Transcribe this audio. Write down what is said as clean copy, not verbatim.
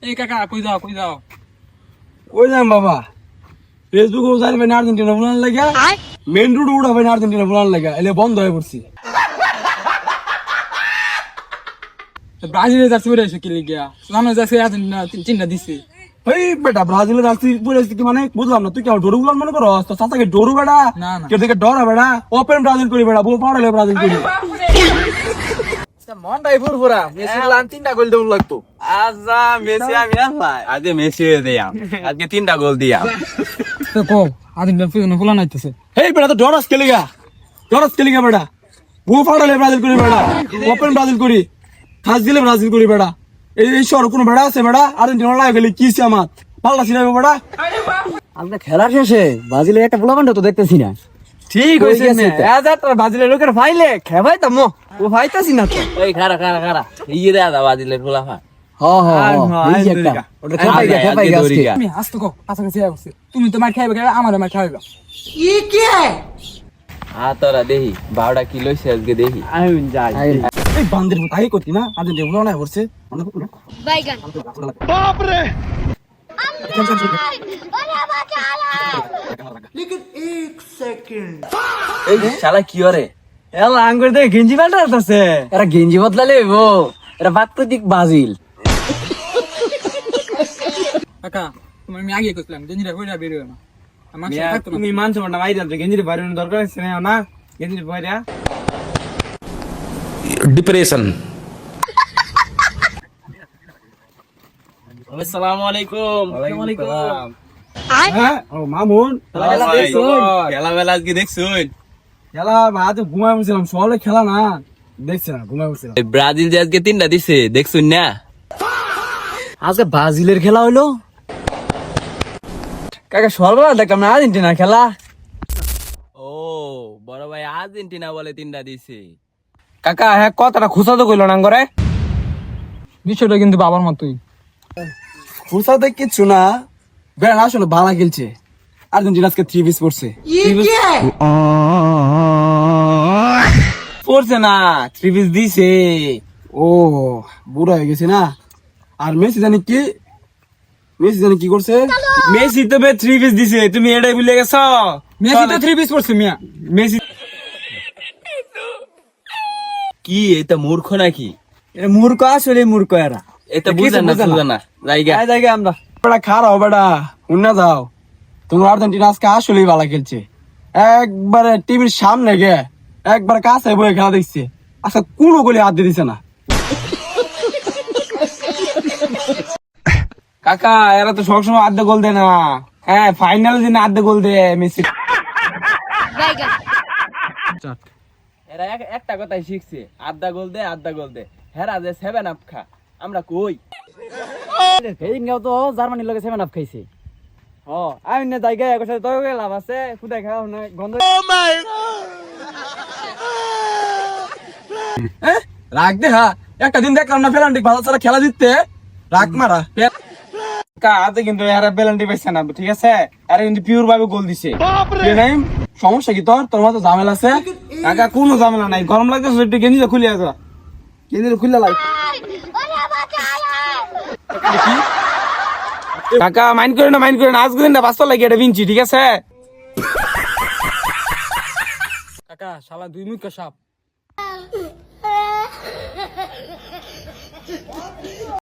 এই কাকা কই যাও কই যাম বাবা ফেসবুকে উঠাইবেন আর্জেন্টিনা বুলান লাগা মেন রোড উঠাবেন আর্জেন্টিনা বুলান লাগা এলে বন্ধ হয়ে পড়ছি। ব্রাজিলে যাচ্ছে বেড়ে এসে কি লিগিয়া সামনে যাচ্ছে আর্জেন্টিনা তিনটা দিছে। এই বেটা ব্রাজিলের রাস্তি পড়ে কি মানে বুঝলাম না, তুই কেমন ডরু বুলান মনে করো? তো চাচাকে ডরু বেটা না। কেউ দেখে ডর বেটা ওপেন ব্রাজিল করি বেটা বউ পাড়ালে ব্রাজিল করি মনটাই ফুরফুরা মেসি লান 3টা গোল দেউল লাগতো। আজা মেসি আমি আল্লাহ আজকে মেসি দিয়াম আজকে 3টা গোল দিয়াম। তো কো আর্জেন্টিনা পিছনে ফুলা নাইতেছে। এই বেটা তো ডরাস খেলিগা বেটা বউ পাড়ালে ব্রাজিল করি বেটা ওপেন ব্রাজিল করি খাস দিলে ব্রাজিল করি বেটা এই শহর কোনো বেড়া আছে বেড়া আর্জেন্টিনা লাগে গেলে কি আমার পাল্লা ছিনাবে বেড়া। আমরা খেলার শেষে ব্রাজিলের একটা পোলাপান্ডা তো দেখতেছি না। ঠিক হইছে হয়ে গেছে। না বাজিলে লোকের ফাইলে খেবাই তো মো ও ফাইতাছি না তো। এই খারা এই দা বাজিলে ফুলা ফা এই যে একটা ওটা খেপাই গেছে। তুমি আস্তে কো কাছাকাছি আসছে তুমি তো মার খাইবে আমার মার খাইবে। তোরা দেহি 12টা কিলো আজকে দেহি আমি যাই এই বান্দির মতো আগে করতি না আর্জেন্টিনা বুলানা করছে বাইগান এই শালা কি করে এলা আঙ্গুর দে গেঞ্জি পাল্টাছে। এরা গেঞ্জি বদলালে ও এরা বাতপ্রতীক ব্রাজিল। কাকা তুমি আমি আগে কইছিলাম গেঞ্জিটা কইরা বের হইও না আমার সাথে থাকতো না। তুমি মানছো না ভাই যাতে গেঞ্জির বাইরে দরকার আছে না গেঞ্জির বাইরে डिप्रेशन। আসসালামু আলাইকুম। হ্যাঁ ও মামুন খেলা বেলা আজকে দেখছুন খেলা আজ ঘুমাই বলছিলাম সকালে খেলা না দেখছি না ঘুমাই বলছিলাম। ব্রাজিল যে আজকে 3টা দিছে দেখছুন না? আজকে ব্রাজিলের খেলা হইলো কাকা সর্বদা দেখলাম না আর্জেন্টিনা খেলা। ও বড় ভাই আর্জেন্টিনা বলে 3টা দিছে। কাকা হ্যাঁ কথাটা খুশা তো কইলো না করে। বিষয়টা কিন্তু বাবার মতোই। খুশাতে কিচ্ছু না বেড়া আসলে ভালো খেলছে আর্জেন্টিনা আজকে 3 পিস পড়ছে পড়ছে না 3 পিস দিছে। ও বুড়া হয়ে গেছে না। আর মেসি জানি কি করছে মেসি তো 3 পিস দিছে তুমি এটাই ভুলে গেছো। মেসি তো 3 পিস পড়ছে মিয়া। মেসি কি এটা মূর্খ নাকি? এরা মূর্খ আসলে মূর্খ এরা। এটা বুঝে না জায়গা জায়গা আমরা বেটা খারাপ বেটা উন্না যাও তোমার আর্জেন্টিনা আজকে আসলেই ভালো খেলছে একবারে টিভির সামনে গে একবার কাছে বয়ে খেলা দেখছে আচ্ছা কোনো গোলে হাত দিয়ে দিছে না। কাকা এরা তো সবসময় আধা গোল দেয় না। হ্যাঁ ফাইনাল দিনে আধা গোল দেয় মেসি। বাইগান এরা একটা কথাই শিখছে আধা গোল দে হেরা যে 7 আপ খা আমরা কই সেইদিনও তো জার্মানির লগে 7 আপ খাইছে। আমি না জায়গা একর সাথে তোকে লাভ আছে খুদাই খাওয়া না গন্ধ। রাখ দে হ্যাঁ একটা দিন দেখলাম না পেনাল্টি ভালো ছাড়া খেলা জিততে রাখ মারা কাতে কিন্তু এরা পেনাল্টি পাইছে না ঠিক আছে। এরা কিন্তু পিওর ভাবে গোল দিছে। সমস্যা কি তোর মতো ঝামেলা আছে? কাকা কোনো ঝামেলা নাই গরম লাগতেছে একটু গেঞ্জিটা খুলে আসো খুললে লাগ কাকা মাইন্ড করে না আজকে দিনটা 500 লাগে এটা বিনছি ঠিক আছে। কাকা শালা 2 মুখ সাপ।